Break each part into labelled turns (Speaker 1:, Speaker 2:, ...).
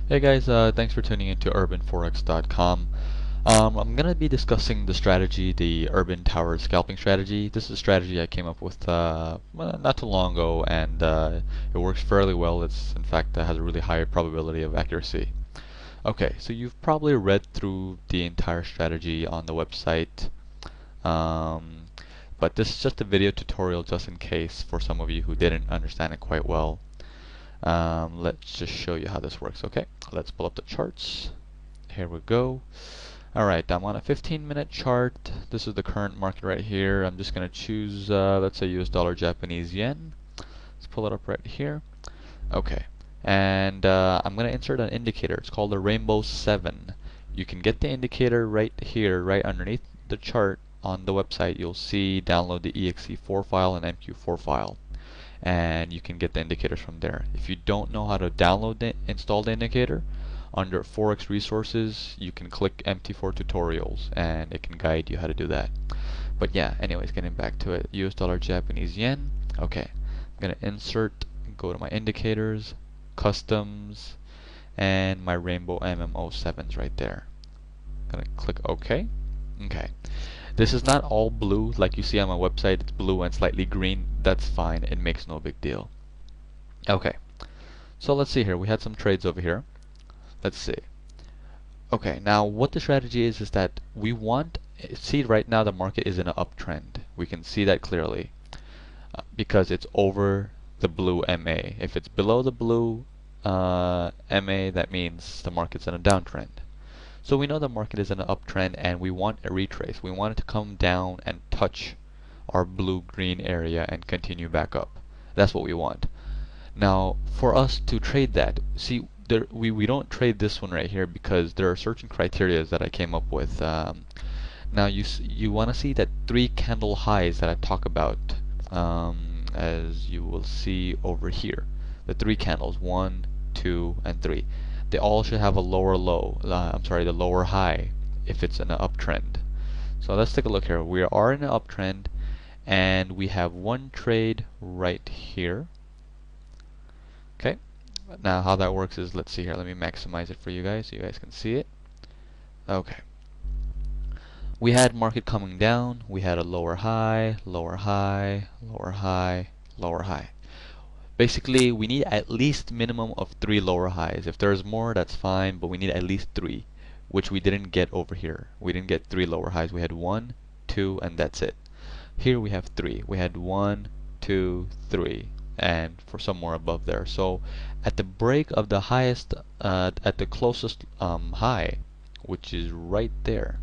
Speaker 1: Hey guys, thanks for tuning into urbanforex.com. I'm going to be discussing the strategy, the urban tower scalping strategy. This is a strategy I came up with well, not too long ago, and it works fairly well. It's in fact has a really high probability of accuracy. Okay, so you've probably read through the entire strategy on the website, um, but this is just a video tutorial just in case for some of you who didn't understand it quite well. Let's just show you how this works. Okay, let's pull up the charts. Here we go. Alright, I'm on a 15-minute chart. This is the current market right here. I'm just going to choose, let's say, US dollar, Japanese yen. Let's pull it up right here. Okay, and I'm going to insert an indicator. It's called the Rainbow 7. You can get the indicator right here, right underneath the chart on the website. You'll see download the exe4 file and mq4 file, and you can get the indicators from there. If you don't know how to download the install the indicator, under Forex resources you can click MT4 tutorials and it can guide you how to do that. But yeah, anyways, getting back to it, US dollar, Japanese yen. Okay, I'm gonna insert, go to my indicators, customs, and my rainbow MMO7s right there. Gonna click OK. Okay, this is not all blue like you see on my website. It's blue and slightly green. That's fine, it makes no big deal. Okay, so let's see here. We had some trades over here. Let's see. Okay, now what the strategy is that we want, see right now the market is in an uptrend. We can see that clearly because it's over the blue MA. If it's below the blue MA, that means the market's in a downtrend. So we know the market is in an uptrend and we want a retrace. We want it to come down and touch our blue-green area and continue back up. That's what we want. Now, for us to trade that, see, we don't trade this one right here because there are certain criteria that I came up with. Now, you want to see that 3 candle highs that I talk about, as you will see over here. The 3 candles, 1, 2, and 3. They all should have a lower low, the lower high if it's in an uptrend. So let's take a look here. We are in an uptrend and we have one trade right here. Okay, now how that works is, let's see here, let me maximize it for you guys so you guys can see it. Okay, we had market coming down, we had a lower high, lower high, lower high, lower high. Basically we need at least minimum of 3 lower highs. If there's more, that's fine, but we need at least 3, which we didn't get over here. We didn't get 3 lower highs. We had 1, 2, and that's it. Here we have 3. We had 1, 2, 3, and for somewhere above there. So at the break of the highest, at the closest high, which is right there,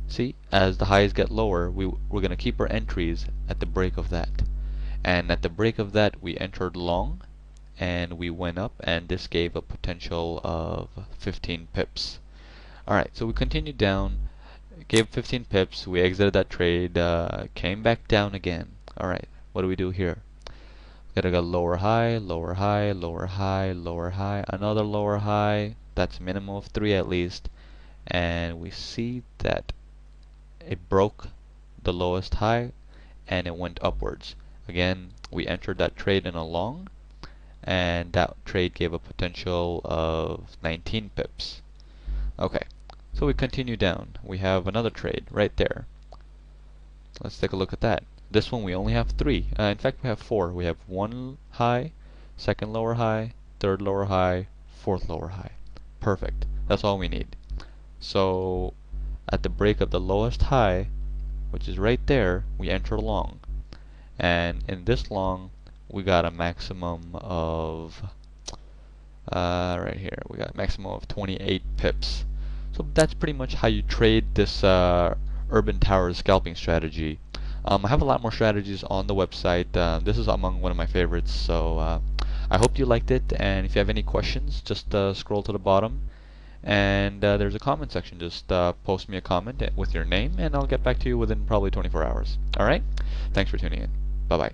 Speaker 1: see, as the highs get lower, we're going to keep our entries at the break of that. And at the break of that, we entered long, and we went up, and this gave a potential of 15 pips. Alright, so we continued down, gave 15 pips, we exited that trade, came back down again. Alright, what do we do here? Gotta go lower high, lower high, lower high, lower high, another lower high. That's a minimum of 3 at least. And we see that it broke the lowest high and it went upwards. Again, we entered that trade in a long, and that trade gave a potential of 19 pips. Okay, so we continue down. We have another trade right there. Let's take a look at that. This one we only have 3. In fact, we have 4. We have 1 high, second lower high, third lower high, fourth lower high. Perfect. That's all we need. So at the break of the lowest high, which is right there, we enter long. And in this long, we got a maximum of, right here, we got a maximum of 28 pips. So that's pretty much how you trade this urban tower scalping strategy. I have a lot more strategies on the website. This is among one of my favorites, so I hope you liked it, and if you have any questions, just scroll to the bottom, and there's a comment section. Just post me a comment with your name, and I'll get back to you within probably 24 hours. Alright? Thanks for tuning in. Bye-bye.